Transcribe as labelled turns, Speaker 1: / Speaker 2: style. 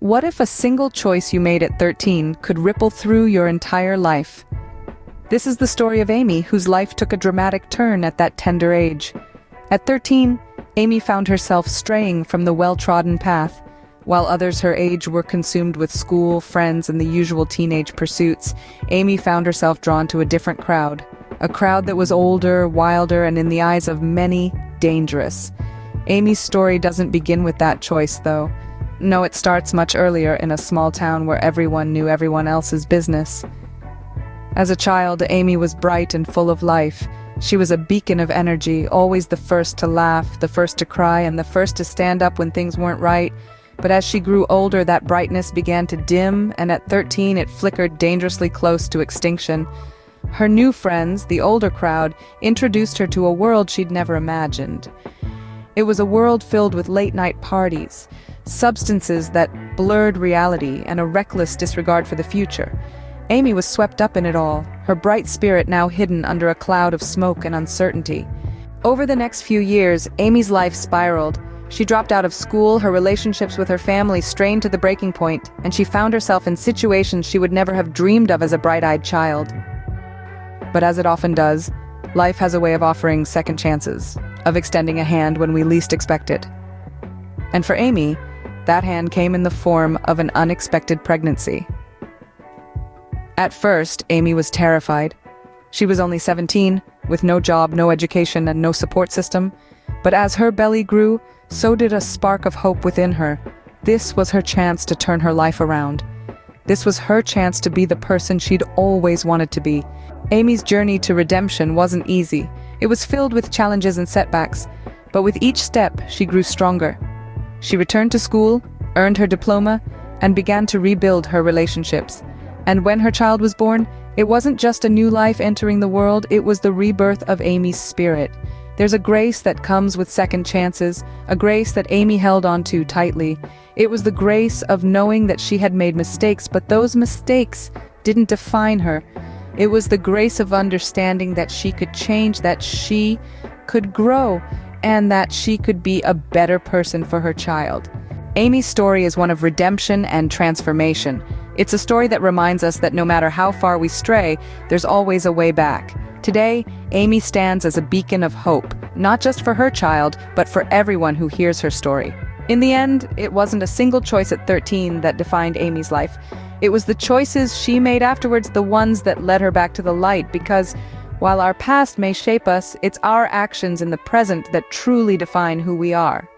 Speaker 1: What if a single choice you made at 13 could ripple through your entire life? This is the story of Amy, whose life took a dramatic turn at that tender age. At 13, Amy found herself straying from the well-trodden path. While others her age were consumed with school, friends, and the usual teenage pursuits, Amy found herself drawn to a different crowd. A crowd that was older, wilder, and in the eyes of many, dangerous. Amy's story doesn't begin with that choice, though. No, it starts much earlier in a small town where everyone knew everyone else's business. As a child, Amy was bright and full of life. She was a beacon of energy, always the first to laugh, the first to cry, and the first to stand up when things weren't right. But as she grew older, that brightness began to dim, and at 13 it flickered dangerously close to extinction. Her new friends, the older crowd, introduced her to a world she'd never imagined. It was a world filled with late-night parties, substances that blurred reality, and a reckless disregard for the future. Amy was swept up in it all, her bright spirit now hidden under a cloud of smoke and uncertainty. Over the next few years, Amy's life spiraled. She dropped out of school, her relationships with her family strained to the breaking point, and she found herself in situations she would never have dreamed of as a bright-eyed child. But as it often does, life has a way of offering second chances, of extending a hand when we least expect it. And for Amy, that hand came in the form of an unexpected pregnancy. At first, Amy was terrified. She was only 17, with no job, no education, and no support system. But as her belly grew, so did a spark of hope within her. This was her chance to turn her life around. This was her chance to be the person she'd always wanted to be. Amy's journey to redemption wasn't easy. It was filled with challenges and setbacks. But with each step, she grew stronger. She returned to school, earned her diploma, and began to rebuild her relationships. And when her child was born, it wasn't just a new life entering the world, it was the rebirth of Amy's spirit. There's a grace that comes with second chances, a grace that Amy held on to tightly. It was the grace of knowing that she had made mistakes, but those mistakes didn't define her. It was the grace of understanding that she could change, that she could grow, and that she could be a better person for her child. Amy's story is one of redemption and transformation. It's a story that reminds us that no matter how far we stray, there's always a way back. Today, Amy stands as a beacon of hope, not just for her child, but for everyone who hears her story. In the end, it wasn't a single choice at 13 that defined Amy's life. It was the choices she made afterwards, the ones that led her back to the light, because while our past may shape us, it's our actions in the present that truly define who we are.